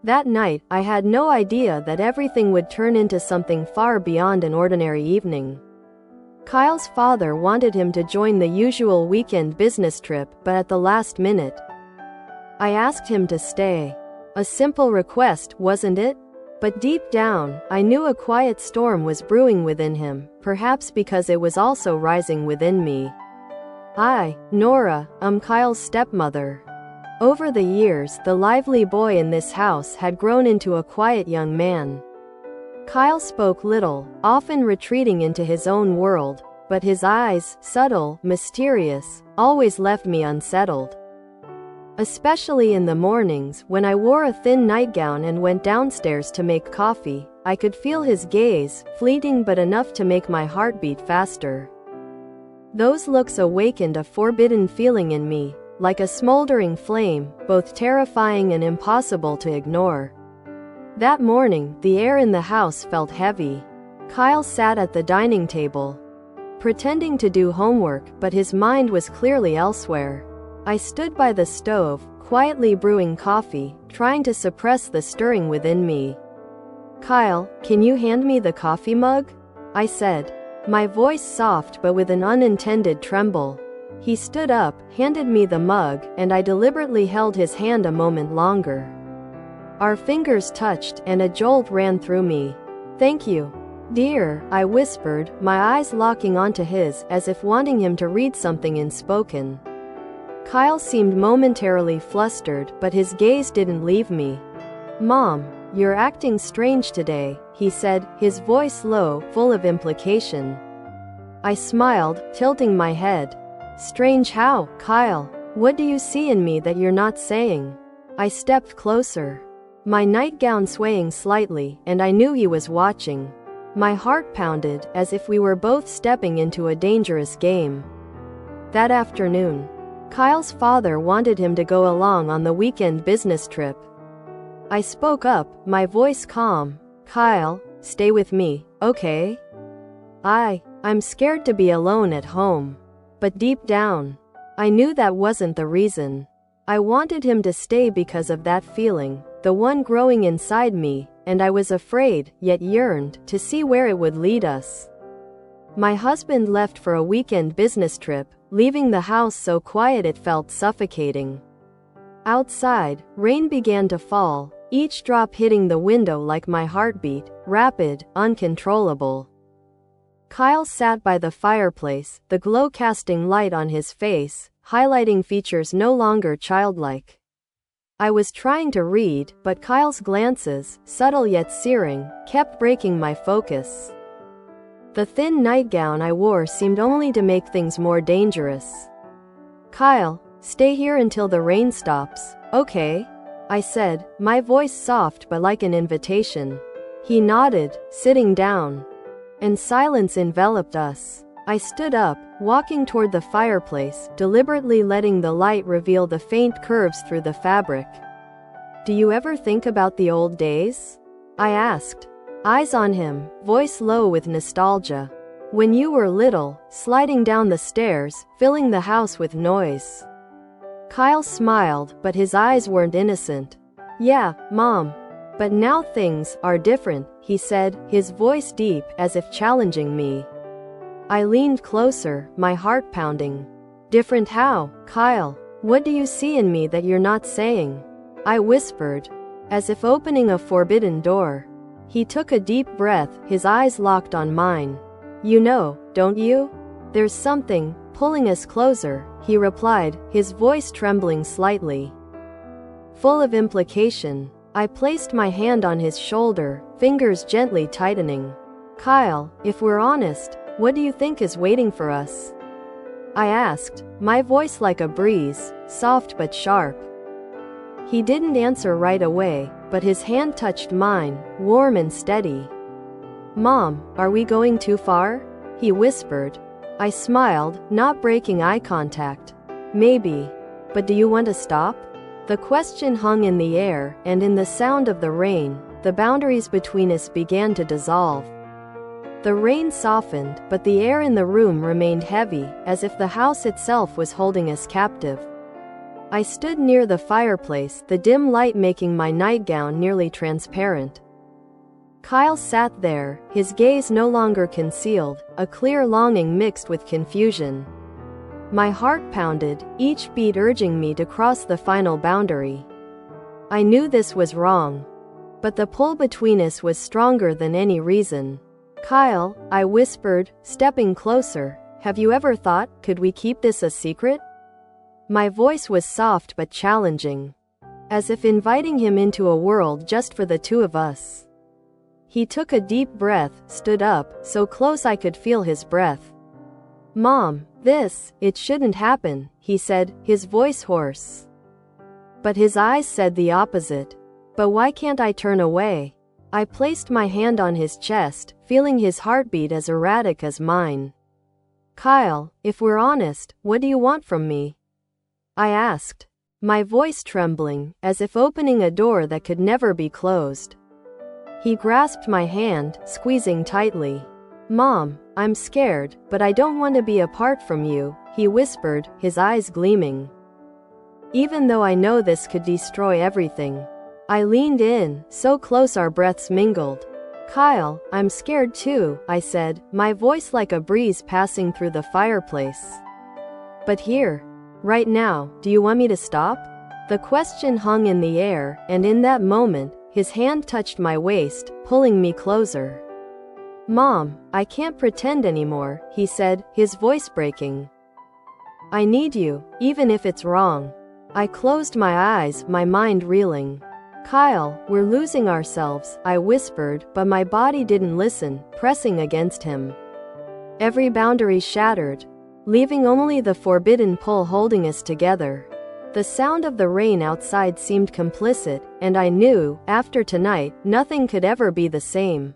That night, I had no idea that everything would turn into something far beyond an ordinary evening. Kyle's father wanted him to join the usual weekend business trip, but at the last minute, I asked him to stay. A simple request, wasn't it? But deep down, I knew a quiet storm was brewing within him, perhaps because it was also rising within me. Nora, Kyle's stepmother. Over the years, the lively boy in this house had grown into a quiet young man. Kyle spoke little, often retreating into his own world, but his eyes, subtle, mysterious, always left me unsettled. Especially in the mornings, when I wore a thin nightgown and went downstairs to make coffee, I could feel his gaze, fleeting but enough to make my heart beat faster. Those looks awakened a forbidden feeling in me, like a smoldering flame, both terrifying and impossible to ignore. That morning, the air in the house felt heavy. Kyle sat at the dining table, pretending to do homework, but his mind was clearly elsewhere. I stood by the stove, quietly brewing coffee, trying to suppress the stirring within me. "Kyle, can you hand me the coffee mug?" I said, my voice soft but with an unintended tremble. He stood up, handed me the mug, and I deliberately held his hand a moment longer. Our fingers touched, and a jolt ran through me. "Thank you, dear," I whispered, my eyes locking onto his, as if wanting him to read something unspoken. Kyle seemed momentarily flustered, but his gaze didn't leave me. "Mom, you're acting strange today," he said, his voice low, full of implication. I smiled, tilting my head. "Strange how, Kyle? What do you see in me that you're not saying?" I stepped closer, my nightgown swaying slightly, and I knew he was watching. My heart pounded, as if we were both stepping into a dangerous game. That afternoon, Kyle's father wanted him to go along on the weekend business trip. I spoke up, my voice calm. "Kyle, stay with me, okay? I'm scared to be alone at home." But deep down, I knew that wasn't the reason. I wanted him to stay because of that feeling, the one growing inside me, and I was afraid, yet yearned, to see where it would lead us. My husband left for a weekend business trip, leaving the house so quiet it felt suffocating. Outside, rain began to fall, each drop hitting the window like my heartbeat, rapid, uncontrollable. Kyle sat by the fireplace, the glow casting light on his face, highlighting features no longer childlike. I was trying to read, but Kyle's glances, subtle yet searing, kept breaking my focus. The thin nightgown I wore seemed only to make things more dangerous. "Kyle, stay here until the rain stops, okay?" I said, my voice soft but like an invitation. He nodded, sitting down, and silence enveloped us. I stood up, walking toward the fireplace, deliberately letting the light reveal the faint curves through the fabric. "Do you ever think about the old days?" I asked, eyes on him, voice low with nostalgia. "When you were little, sliding down the stairs, filling the house with noise." Kyle smiled, but his eyes weren't innocent. "Yeah, Mom. But now things are different," he said, his voice deep, as if challenging me. I leaned closer, my heart pounding. "Different how, Kyle? What do you see in me that you're not saying?" I whispered, as if opening a forbidden door. He took a deep breath, his eyes locked on mine. "You know, don't you? There's something pulling us closer," he replied, his voice trembling slightly, full of implication. I placed my hand on his shoulder, fingers gently tightening. "Kyle, if we're honest, what do you think is waiting for us?" I asked, my voice like a breeze, soft but sharp. He didn't answer right away, but his hand touched mine, warm and steady. "Mom, are we going too far?" he whispered. I smiled, not breaking eye contact. "Maybe. But do you want to stop?" The question hung in the air, and in the sound of the rain, the boundaries between us began to dissolve. The rain softened, but the air in the room remained heavy, as if the house itself was holding us captive. I stood near the fireplace, the dim light making my nightgown nearly transparent. Kyle sat there, his gaze no longer concealed, a clear longing mixed with confusion. My heart pounded, each beat urging me to cross the final boundary. I knew this was wrong, but the pull between us was stronger than any reason. Kyle, I whispered, stepping closer, have you ever thought, could we keep this a secret? My voice was soft but challenging, as if inviting him into a world just for the two of us. He took a deep breath, stood up, so close I could feel his breath. Mom, it shouldn't happen, he said, his voice hoarse. But his eyes said the opposite. But why can't I turn away? I placed my hand on his chest, feeling his heartbeat as erratic as mine. Kyle, if we're honest, what do you want from me? I asked, my voice trembling, as if opening a door that could never be closed. He grasped my hand, squeezing tightly. Mom, I'm scared, but I don't want to be apart from you, he whispered, his eyes gleaming. Even though I know this could destroy everything. I leaned in, so close our breaths mingled. Kyle, I'm scared too, I said, my voice like a breeze passing through the fireplace. But here, right now, do you want me to stop? The question hung in the air, and in that moment, his hand touched my waist, pulling me closer. Mom, I can't pretend anymore, he said, his voice breaking. I need you, even if it's wrong. I closed my eyes, my mind reeling. Kyle, we're losing ourselves, I whispered, but my body didn't listen, pressing against him. Every boundary shattered, leaving only the forbidden pull holding us together. The sound of the rain outside seemed complicit, and I knew, after tonight, nothing could ever be the same.